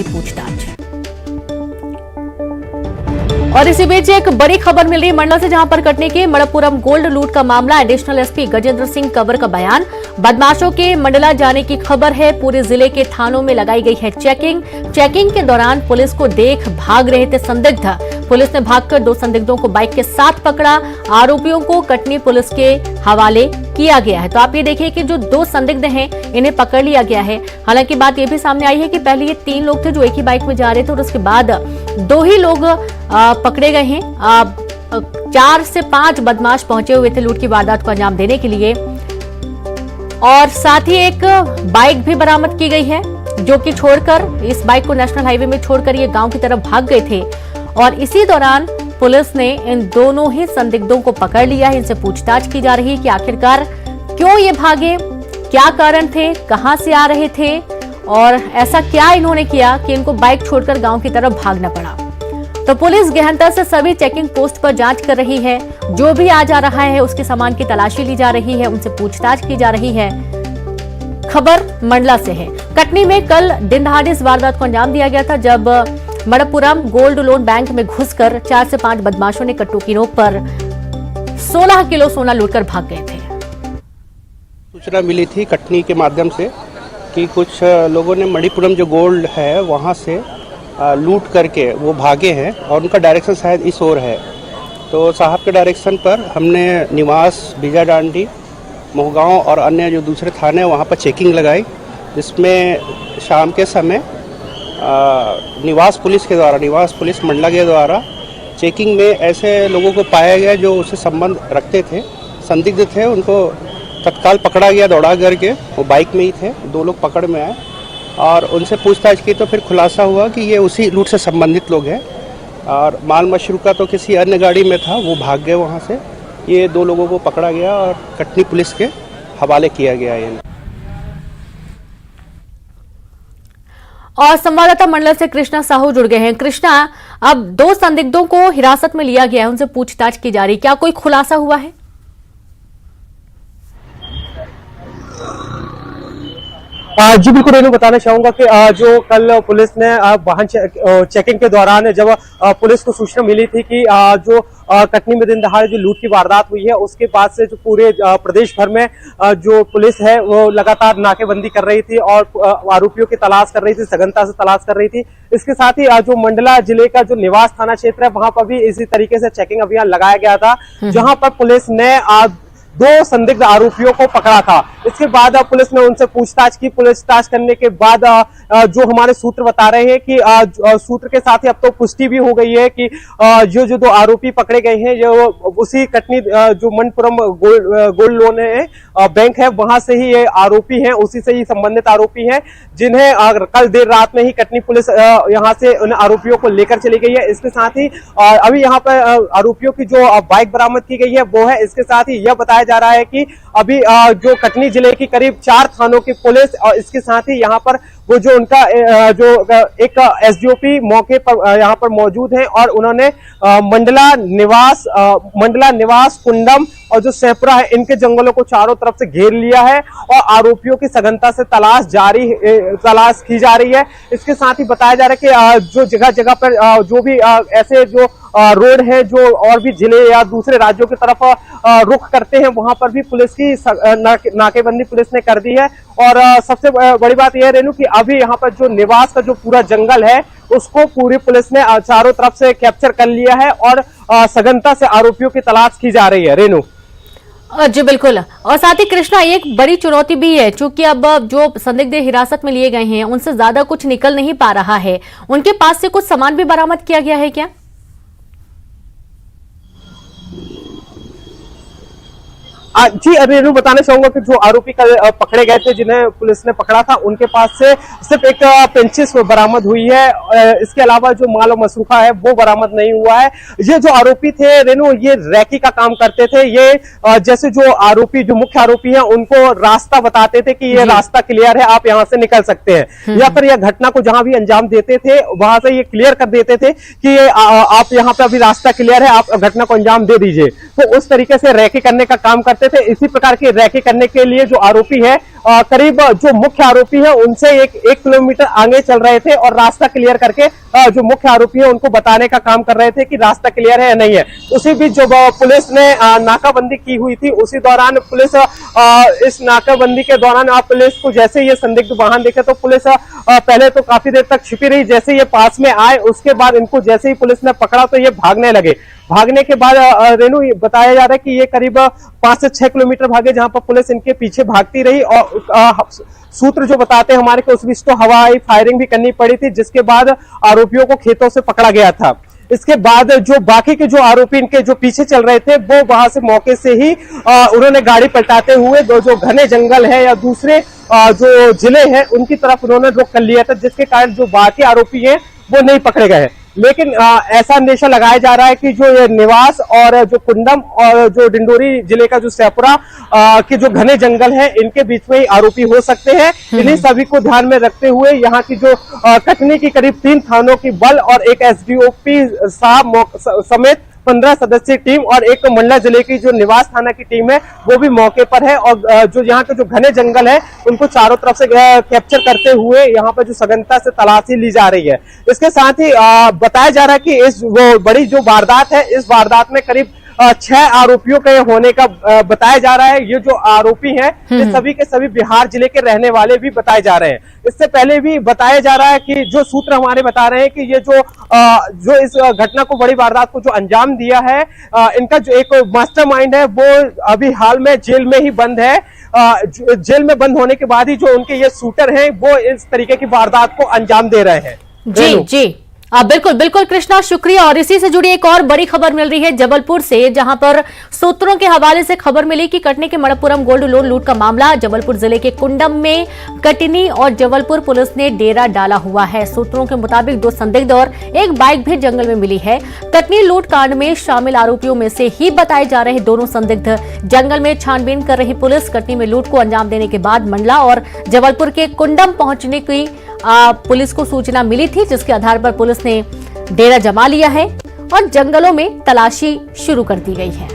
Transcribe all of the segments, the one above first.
पूछताछ। और इसी बीच एक बड़ी खबर मिल रही है मंडला से, जहां पर कटनी के मणप्पुरम गोल्ड लूट का मामला। एडिशनल एसपी गजेंद्र सिंह कंवर का बयान। बदमाशों के मंडला जाने की खबर है। पूरे जिले के थानों में लगाई गई है चेकिंग के दौरान पुलिस को देख भाग रहे थे संदिग्ध। पुलिस ने भागकर 2 संदिग्धों को बाइक के साथ पकड़ा। आरोपियों को कटनी पुलिस के हवाले किया गया है। तो आप ये देखिए कि जो 2 संदिग्ध हैं इन्हें पकड़ लिया गया है। हालांकि बात यह भी सामने आई है कि पहले ये 3 लोग थे जो एक ही बाइक में जा रहे थे और उसके बाद 2 ही लोग पकड़े गए हैं। 4 से 5 बदमाश पहुंचे हुए थे लूट की वारदात को अंजाम देने के लिए। और साथ ही एक बाइक भी बरामद की गई है, जो कि छोड़कर इस बाइक को नेशनल हाईवे में छोड़कर ये गांव की तरफ भाग गए थे। और इसी दौरान पुलिस ने इन दोनों ही संदिग्धों को पकड़ लिया है। इनसे पूछताछ की जा रही है कि आखिरकार क्यों ये भागे, क्या कारण थे, कहां से आ रहे थे और ऐसा क्या इन्होंने किया कि इनको बाइक छोड़कर गांव की तरफ भागना पड़ा। तो पुलिस गहनता से सभी चेकिंग पोस्ट पर जांच कर रही है। जो भी आ जा रहा है उसके सामान की तलाशी ली जा रही है, उनसे पूछताछ की जा रही है। खबर मंडला से है। कटनी में कल दिन दहाड़े इस वारदात को अंजाम दिया गया था, जब मणप्पुरम गोल्ड लोन बैंक में घुसकर 4 से 5 बदमाशों ने कट्टू की नोक पर 16 किलो सोना लूटकर भाग गए थे। सूचना मिली थी कटनी के माध्यम से कि कुछ लोगों ने मणिपुरम जो गोल्ड है वहां से लूट करके वो भागे हैं और उनका डायरेक्शन शायद इस ओर है। तो साहब के डायरेक्शन पर हमने निवास, बीजा डांडी, मोहगांव और अन्य जो दूसरे थाने वहाँ पर चेकिंग लगाई, जिसमें शाम के समय निवास पुलिस मंडला के द्वारा चेकिंग में ऐसे लोगों को पाया गया जो उससे संबंध रखते थे, संदिग्ध थे। उनको तत्काल पकड़ा गया दौड़ा करके। वो बाइक में ही थे। 2 लोग पकड़ में आए और उनसे पूछताछ की तो फिर खुलासा हुआ कि ये उसी लूट से संबंधित लोग हैं। और माल मशरूका तो किसी अन्य गाड़ी में था, वो भाग गए वहाँ से। ये 2 लोगों को पकड़ा गया और कटनी पुलिस के हवाले किया गया है। और संवाददाता मंडला से कृष्णा साहू जुड़ गए हैं। कृष्णा, अब 2 संदिग्धों को हिरासत में लिया गया है, उनसे पूछताछ की जा रही है, क्या कोई खुलासा हुआ है? जी बिल्कुल रेनू, बताना चाहूंगा कि जो कल पुलिस ने वाहन चेकिंग के दौरान जब पुलिस को सूचना मिली थी कि जो कटनी में दिन दहाड़े जो लूट की वारदात हुई है, उसके बाद से जो पूरे प्रदेश भर में जो पुलिस है वो लगातार नाकेबंदी कर रही थी और आरोपियों की तलाश कर रही थी, सघनता से तलाश कर रही थी। इसके साथ ही जो मंडला जिले का जो निवास थाना क्षेत्र है वहां पर भी इसी तरीके से चेकिंग अभियान लगाया गया था, जहां पर पुलिस ने 2 संदिग्ध आरोपियों को पकड़ा था। इसके बाद पुलिस ने उनसे पूछताछ की। पूछताछ करने के बाद जो हमारे सूत्र बता रहे हैं कि सूत्र के साथ ही अब तो पुष्टि भी हो गई है कि जो 2 आरोपी पकड़े गए हैं जो उसी कटनी जो मणप्पुरम गोल्ड लोन है बैंक है, वहां से ही ये आरोपी हैं, उसी से ही संबंधित आरोपी हैं, जिन्हें कल देर रात में ही कटनी पुलिस यहां से उन आरोपियों को लेकर चली गई है। इसके साथ ही अभी यहाँ पर आरोपियों की जो बाइक बरामद की गई है वो है। इसके साथ ही यह बताया जा रहा है कि अभी जो कटनी जिले की करीब 4 थानों की पुलिस और इसके साथ ही यहाँ पर वो जो उनका जो एक एसडीओपी मौके पर यहाँ पर मौजूद है और उन्होंने मंडला निवास, कुंडम और जो सेपरा है, इनके जंगलों को चारों तरफ से घेर लिया है और आरोपियों की सघनता से तलाश की जा रही है। इसके साथ ही बताया जा रहा है कि जो जगह जगह पर जो भी ऐसे जो रोड है जो और भी जिले या दूसरे राज्यों की तरफ रुख करते हैं, वहां पर भी पुलिस की नाकेबंदी पुलिस ने कर दी है। और सबसे बड़ी बात यह रेनू कि अभी यहाँ पर जो निवास का जो पूरा जंगल है उसको पूरी पुलिस ने चारों तरफ से कैप्चर कर लिया है और सघनता से आरोपियों की तलाश की जा रही है। रेनू जी बिल्कुल। और साथ ही कृष्णा, एक बड़ी चुनौती भी है, क्योंकि अब जो संदिग्ध हिरासत में लिए गए हैं उनसे ज्यादा कुछ निकल नहीं पा रहा है। उनके पास से कुछ सामान भी बरामद किया गया है क्या? जी रेनू, बताना चाहूंगा कि जो आरोपी कल पकड़े गए थे, जिन्हें पुलिस ने पकड़ा था, उनके पास से सिर्फ एक पेंचिस बरामद हुई है। इसके अलावा जो माल और मसरूफा है वो बरामद नहीं हुआ है। ये जो आरोपी थे रेनू, ये रैकी का काम करते थे। ये जैसे जो आरोपी, जो मुख्य आरोपी हैं, उनको रास्ता बताते थे कि ये रास्ता क्लियर है, आप यहाँ से निकल सकते हैं, या फिर यह घटना को जहां भी अंजाम देते थे वहां से ये क्लियर कर देते थे कि आप यहाँ पे अभी रास्ता क्लियर है, आप घटना को अंजाम दे दीजिए। तो उस तरीके से रैकी करने का काम करते करते थे। इसी प्रकार की रैकी करने के लिए जो आरोपी है करीब जो मुख्य आरोपी है उनसे एक किलोमीटर आगे चल रहे थे और रास्ता क्लियर करके जो मुख्य आरोपी है उनको बताने का काम कर रहे थे कि रास्ता क्लियर है या नहीं है। उसी बीच जो पुलिस ने नाकाबंदी की हुई थी, उसी दौरान पुलिस इस नाकाबंदी के दौरान पुलिस को जैसे ये संदिग्ध वाहन दिखे तो पुलिस पहले तो काफी देर तक छिपी रही। जैसे ये पास में आए उसके बाद इनको जैसे ही पुलिस ने पकड़ा तो ये भागने लगे। भागने के बाद रेनू बताया जा रहा है कि ये करीब 5 से 6 किलोमीटर भागे, जहां पर पुलिस इनके पीछे भागती रही और सूत्र जो बताते हैं हमारे को उस बीच तो हवाई फायरिंग भी करनी पड़ी थी, जिसके बाद आरोपियों को खेतों से पकड़ा गया था। इसके बाद जो बाकी के जो आरोपी इनके जो पीछे चल रहे थे वो वहां से मौके से ही उन्होंने गाड़ी पलटाते हुए जो घने जंगल है या दूसरे जो जिले हैं उनकी तरफ उन्होंने रुख कर लिया था, जिसके कारण जो बाकी आरोपी हैं वो नहीं पकड़े गए। लेकिन ऐसा अंदेशा लगाया जा रहा है कि जो ये निवास और जो कुंडम और जो डिंडोरी जिले का जो सैपुरा के जो घने जंगल है इनके बीच में ही आरोपी हो सकते हैं। इन्हीं सभी को ध्यान में रखते हुए यहाँ की जो कटनी की करीब 3 थानों की बल और एक एसडीओपी साहब समेत 15 सदस्यीय टीम और एक मंडला जिले की जो निवास थाना की टीम है वो भी मौके पर है और जो यहाँ के जो घने जंगल है उनको चारों तरफ से कैप्चर करते हुए यहाँ पर जो सघनता से तलाशी ली जा रही है। इसके साथ ही बताया जा रहा है कि इस वो बड़ी जो वारदात है इस वारदात में करीब 6 आरोपियों के होने का बताया जा रहा है। ये जो आरोपी हैं ये सभी के सभी बिहार जिले के रहने वाले भी बताए जा रहे हैं। इससे पहले भी बताया जा रहा है कि जो सूत्र हमारे बता रहे हैं कि ये जो इस घटना को बड़ी वारदात को जो अंजाम दिया है इनका जो एक मास्टरमाइंड है वो अभी हाल में जेल में ही बंद है। जेल में बंद होने के बाद ही जो उनके ये शूटर हैं वो इस तरीके की वारदात को अंजाम दे रहे हैं। जी जी बिल्कुल बिल्कुल कृष्णा, शुक्रिया। और इसी से जुड़ी एक और बड़ी खबर मिल रही है जबलपुर से, जहां पर सूत्रों के हवाले से खबर मिली कि कटनी के मणप्पुरम गोल्ड लोन लूट का मामला जबलपुर जिले के कुंडम में कटनी और जबलपुर पुलिस ने डेरा डाला हुआ है। सूत्रों के मुताबिक 2 संदिग्ध और एक बाइक भी जंगल में मिली है। कटनी लूट कांड में शामिल आरोपियों में से ही बताए जा रहे दोनों संदिग्ध जंगल में छानबीन कर रही पुलिस कटनी में लूट को अंजाम देने के बाद मंडला और जबलपुर के कुंडम पहुंचने की पुलिस को सूचना मिली थी, जिसके आधार पर पुलिस ने डेरा जमा लिया है और जंगलों में तलाशी शुरू कर दी गई है।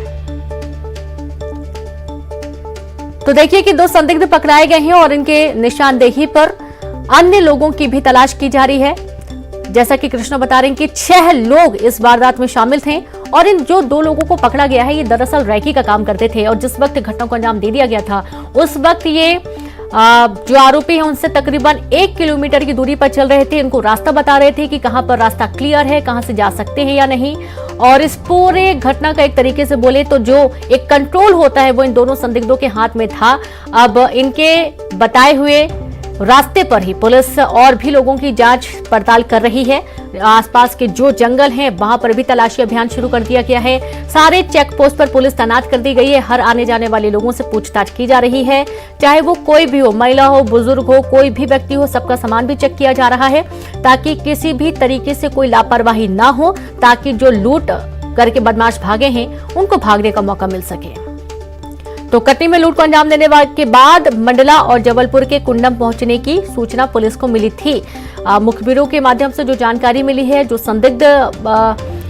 तो देखिए कि 2 संदिग्ध पकड़ाए गए हैं और इनके निशानदेही पर अन्य लोगों की भी तलाश की जा रही है। जैसा कि कृष्णा बता रहे हैं कि 6 लोग इस वारदात में शामिल थे और इन जो 2 लोगों को पकड़ा गया है ये दरअसल रैकी का काम करते थे और जिस वक्त घटना को अंजाम दे दिया गया था उस वक्त ये जो आरोपी हैं उनसे तकरीबन 1 किलोमीटर की दूरी पर चल रहे थे। इनको रास्ता बता रहे थे कि कहां पर रास्ता क्लियर है, कहां से जा सकते हैं या नहीं। और इस पूरे घटना का एक तरीके से बोले तो जो एक कंट्रोल होता है वो इन दोनों संदिग्धों के हाथ में था। अब इनके बताए हुए रास्ते पर ही पुलिस और भी लोगों की जांच पड़ताल कर रही है। आसपास के जो जंगल हैं वहां पर भी तलाशी अभियान शुरू कर दिया गया है। सारे चेक पोस्ट पर पुलिस तैनात कर दी गई है। हर आने जाने वाले लोगों से पूछताछ की जा रही है, चाहे वो कोई भी हो, महिला हो, बुजुर्ग हो, कोई भी व्यक्ति हो, सबका सामान भी चेक किया जा रहा है ताकि किसी भी तरीके से कोई लापरवाही ना हो, ताकि जो लूट करके बदमाश भागे हैं उनको भागने का मौका मिल सके। तो कटनी में लूट को अंजाम देने के बाद मंडला और जबलपुर के कुंडम पहुंचने की सूचना पुलिस को मिली थी। मुखबिरों के माध्यम से जो जानकारी मिली है, जो संदिग्ध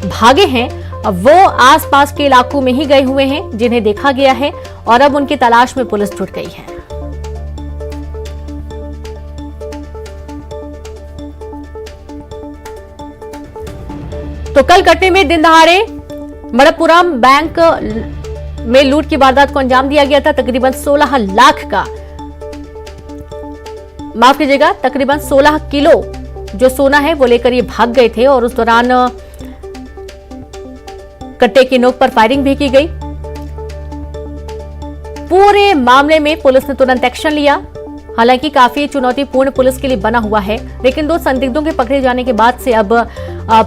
भागे हैं वो आसपास के इलाकों में ही गए हुए हैं जिन्हें देखा गया है और अब उनकी तलाश में पुलिस जुट गई है। तो कल कटनी में दिन दहाड़े मणप्पुरम बैंक में लूट की वारदात को अंजाम दिया गया था। तकरीबन 16 लाख का, माफ कीजिएगा, तकरीबन 16 किलो जो सोना है वो लेकर ये भाग गए थे और उस दौरान कट्टे की नोक पर फायरिंग भी की गई। पूरे मामले में पुलिस ने तुरंत एक्शन लिया। हालांकि काफी चुनौतीपूर्ण पुलिस के लिए बना हुआ है, लेकिन 2 संदिग्धों के पकड़े जाने के बाद से अब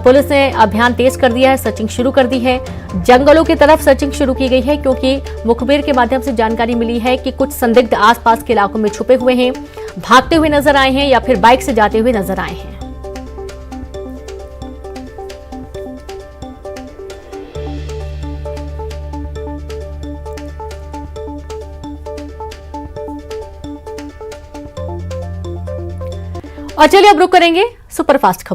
पुलिस ने अभियान तेज कर दिया है, सर्चिंग शुरू कर दी है। जंगलों की तरफ सर्चिंग शुरू की गई है क्योंकि मुखबिर के माध्यम से जानकारी मिली है कि कुछ संदिग्ध आसपास के इलाकों में छुपे हुए हैं, भागते हुए नजर आए हैं या फिर बाइक से जाते हुए नजर आए हैं। और चलिए अब रुक करेंगे सुपरफास्ट खबर।